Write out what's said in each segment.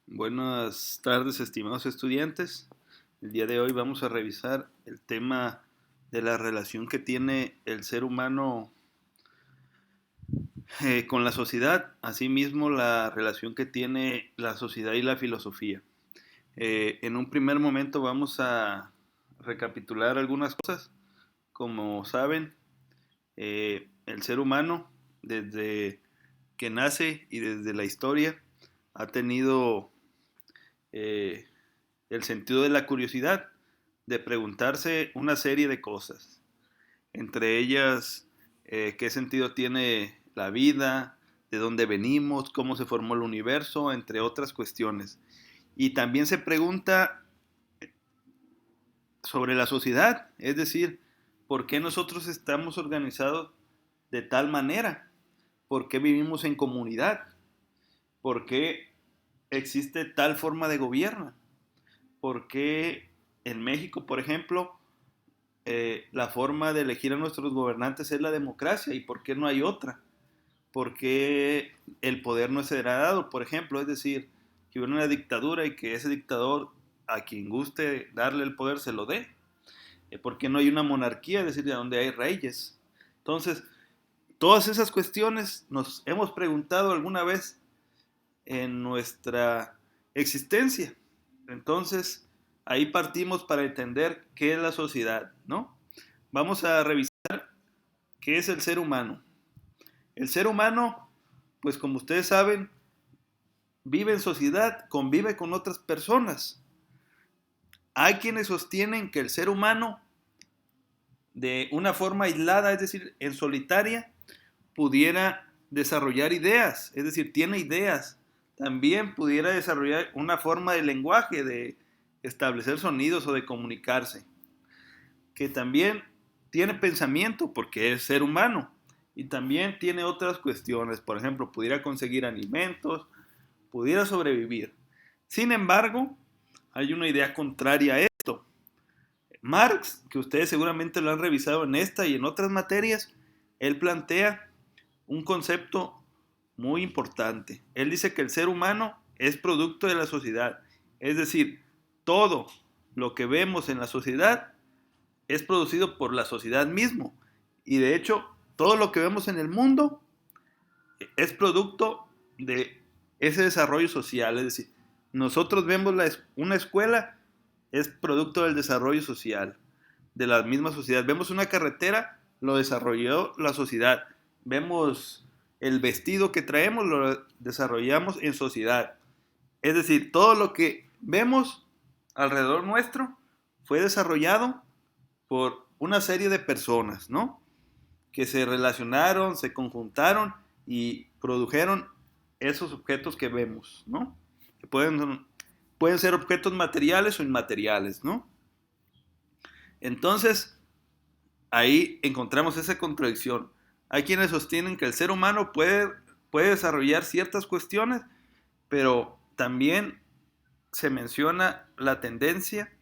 Buenas tardes, estimados estudiantes. El día de hoy vamos a revisar el tema de la relación que tiene el ser humano con la sociedad, asimismo la relación que tiene la sociedad y la filosofía. En un primer momento vamos a recapitular algunas cosas. Como saben, el ser humano desde que nace y desde la historia ha tenido eh, el sentido de la curiosidad, de preguntarse una serie de cosas, entre ellas qué sentido tiene la vida, de dónde venimos, cómo se formó el universo, entre otras cuestiones. Y también se pregunta sobre la sociedad, es decir, ¿por qué nosotros estamos organizados de tal manera? ¿Por qué vivimos en comunidad? ¿Por qué existe tal forma de gobierno? ¿Por qué en México, por ejemplo, la forma de elegir a nuestros gobernantes es la democracia? ¿Y por qué no hay otra? ¿Por qué el poder no es heredado, por ejemplo? Es decir, que hubiera una dictadura y que ese dictador, a quien guste darle el poder, se lo dé. ¿Por qué no hay una monarquía? Es decir, donde hay reyes. Entonces, todas esas cuestiones nos hemos preguntado alguna vez en nuestra existencia. Entonces, ahí partimos para entender qué es la sociedad, ¿no? Vamos a revisar qué es el ser humano. El ser humano, pues como ustedes saben, vive en sociedad, convive con otras personas. Hay quienes sostienen que el ser humano, de una forma aislada, es decir, en solitaria, pudiera desarrollar ideas, es decir, tiene ideas. También pudiera desarrollar una forma de lenguaje, de establecer sonidos o de comunicarse. Que también tiene pensamiento porque es ser humano. Y también tiene otras cuestiones. Por ejemplo, pudiera conseguir alimentos, pudiera sobrevivir. Sin embargo, hay una idea contraria a esto. Marx, que ustedes seguramente lo han revisado en esta y en otras materias, él plantea un concepto muy importante. Él dice que el ser humano es producto de la sociedad. Es decir, todo lo que vemos en la sociedad es producido por la sociedad mismo. Y de hecho, todo lo que vemos en el mundo es producto de ese desarrollo social. Es decir, nosotros vemos una escuela, es producto del desarrollo social, de la misma sociedad. Vemos una carretera, lo desarrolló la sociedad. Vemos el vestido que traemos, lo desarrollamos en sociedad. Es decir, todo lo que vemos alrededor nuestro fue desarrollado por una serie de personas, ¿no? Que se relacionaron, se conjuntaron y produjeron esos objetos que vemos, ¿no? Que pueden ser objetos materiales o inmateriales, ¿no? Entonces, ahí encontramos esa contradicción. Hay quienes sostienen que el ser humano puede desarrollar ciertas cuestiones, pero también se menciona la tendencia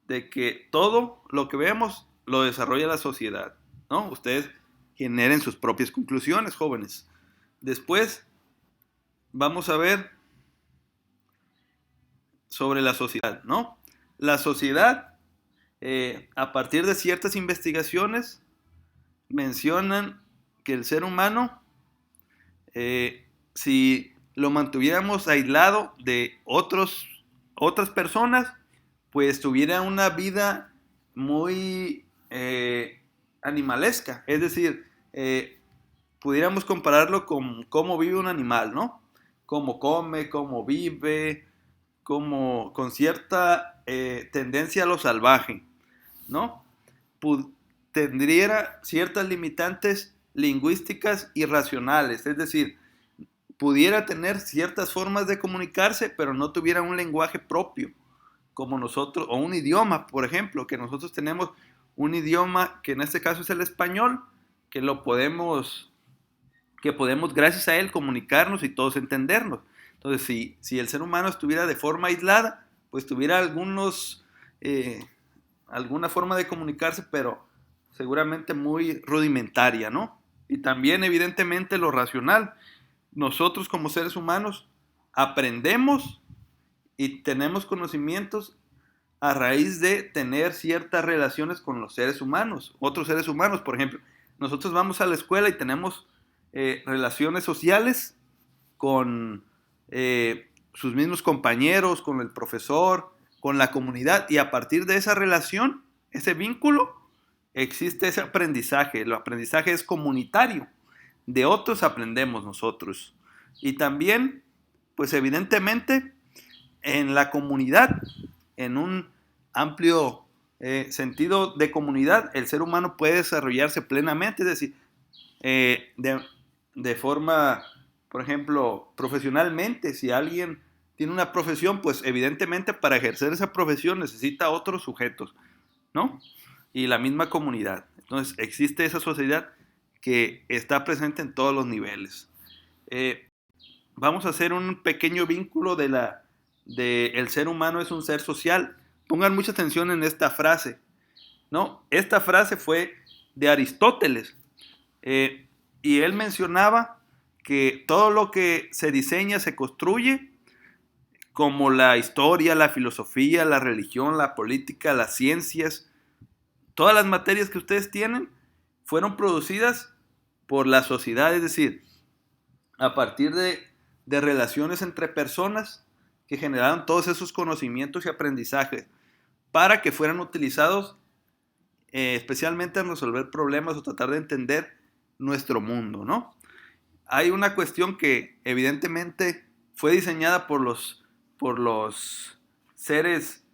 de que todo lo que vemos lo desarrolla la sociedad, ¿no? Ustedes generen sus propias conclusiones, jóvenes. Después vamos a ver sobre la sociedad, ¿no? La sociedad, a partir de ciertas investigaciones, mencionan que el ser humano, si lo mantuviéramos aislado de otras personas, pues tuviera una vida muy animalesca. Es decir, pudiéramos compararlo con cómo vive un animal, ¿no? Cómo come, cómo vive, con cierta tendencia a lo salvaje, ¿no? Tendría ciertas limitantes lingüísticas y racionales, es decir, pudiera tener ciertas formas de comunicarse, pero no tuviera un lenguaje propio, como nosotros, o un idioma, por ejemplo, que nosotros tenemos un idioma que en este caso es el español, que podemos gracias a él comunicarnos y todos entendernos. Entonces, si el ser humano estuviera de forma aislada, pues tuviera alguna forma de comunicarse, pero seguramente muy rudimentaria, ¿no? Y también, evidentemente, lo racional. Nosotros como seres humanos aprendemos y tenemos conocimientos a raíz de tener ciertas relaciones con los seres humanos, otros seres humanos. Por ejemplo, nosotros vamos a la escuela y tenemos relaciones sociales con sus mismos compañeros, con el profesor, con la comunidad, y a partir de esa relación, ese vínculo, existe ese aprendizaje. El aprendizaje es comunitario, de otros aprendemos nosotros. Y también, pues evidentemente, en la comunidad, en un amplio sentido de comunidad, el ser humano puede desarrollarse plenamente, es decir, de forma, por ejemplo, profesionalmente. Si alguien tiene una profesión, pues evidentemente para ejercer esa profesión necesita otros sujetos, ¿no? Y la misma comunidad. Entonces existe esa sociedad que está presente en todos los niveles. Vamos a hacer un pequeño vínculo de el ser humano es un ser social. Pongan mucha atención en esta frase, ¿no? Esta frase fue de Aristóteles, y él mencionaba que todo lo que se diseña se construye, como la historia, la filosofía, la religión, la política, las ciencias. Todas las materias que ustedes tienen fueron producidas por la sociedad, es decir, a partir de relaciones entre personas que generaron todos esos conocimientos y aprendizajes para que fueran utilizados especialmente en resolver problemas o tratar de entender nuestro mundo, ¿no? Hay una cuestión que evidentemente fue diseñada por los seres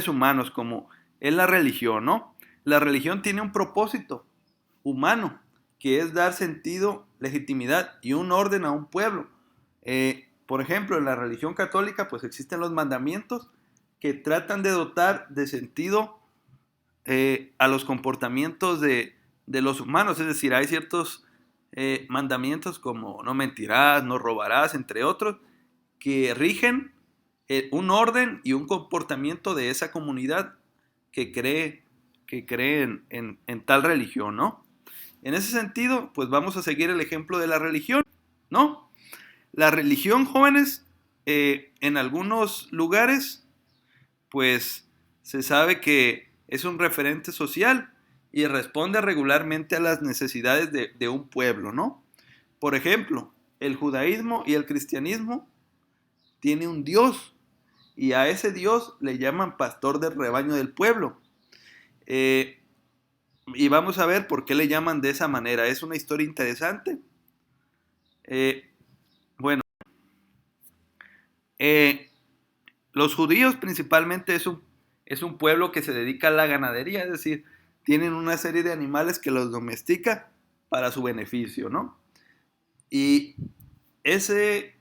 humanos, como es la religión, ¿no? La religión tiene un propósito humano, que es dar sentido, legitimidad y un orden a un pueblo. Por ejemplo, en la religión católica pues existen los mandamientos que tratan de dotar de sentido a los comportamientos de los humanos. Es decir, hay ciertos mandamientos como no mentirás, no robarás, entre otros, que rigen un orden y un comportamiento de esa comunidad que cree en tal religión, ¿no? En ese sentido, pues vamos a seguir el ejemplo de la religión, ¿no? La religión, jóvenes, en algunos lugares, pues se sabe que es un referente social y responde regularmente a las necesidades de un pueblo, ¿no? Por ejemplo, el judaísmo y el cristianismo tienen un Dios, y a ese Dios le llaman pastor del rebaño del pueblo. Eh, y vamos a ver por qué le llaman de esa manera. Es una historia interesante. Eh, bueno, eh, los judíos principalmente es un pueblo que se dedica a la ganadería, es decir, tienen una serie de animales que los domestica para su beneficio, ¿no? Y ese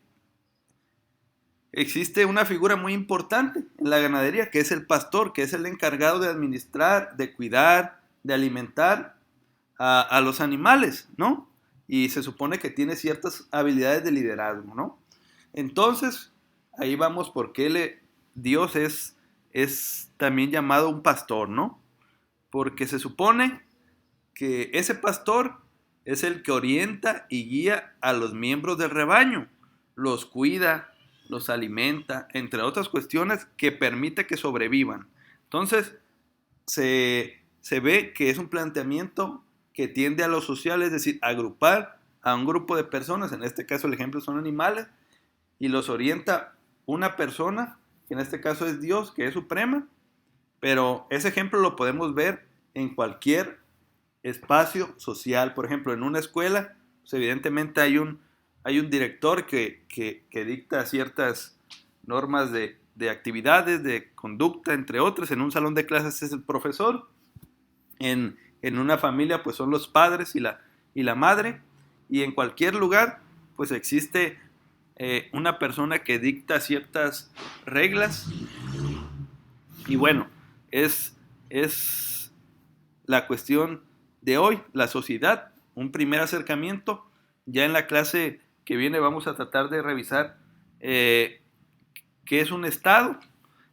existe una figura muy importante en la ganadería, que es el pastor, que es el encargado de administrar, de cuidar, de alimentar a los animales, ¿no? Y se supone que tiene ciertas habilidades de liderazgo, ¿no? Entonces, ahí vamos por qué Dios es también llamado un pastor, ¿no? Porque se supone que ese pastor es el que orienta y guía a los miembros del rebaño, los cuida, los alimenta, entre otras cuestiones que permite que sobrevivan. Entonces, se ve que es un planteamiento que tiende a lo social, es decir, agrupar a un grupo de personas, en este caso el ejemplo son animales, y los orienta una persona, que en este caso es Dios, que es suprema, pero ese ejemplo lo podemos ver en cualquier espacio social. Por ejemplo, en una escuela, pues evidentemente hay un director que dicta ciertas normas de actividades, de conducta, entre otras. En un salón de clases es el profesor. En una familia, pues son los padres y la madre. Y en cualquier lugar, pues existe una persona que dicta ciertas reglas. Y bueno, es la cuestión de hoy, la sociedad, un primer acercamiento. Ya en la clase que viene vamos a tratar de revisar qué es un Estado,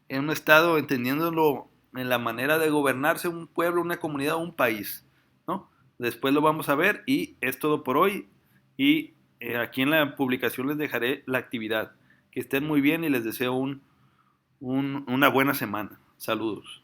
en un Estado entendiéndolo en la manera de gobernarse un pueblo, una comunidad o un país, ¿no? Después lo vamos a ver y es todo por hoy, y aquí en la publicación les dejaré la actividad. Que estén muy bien y les deseo una buena semana. Saludos.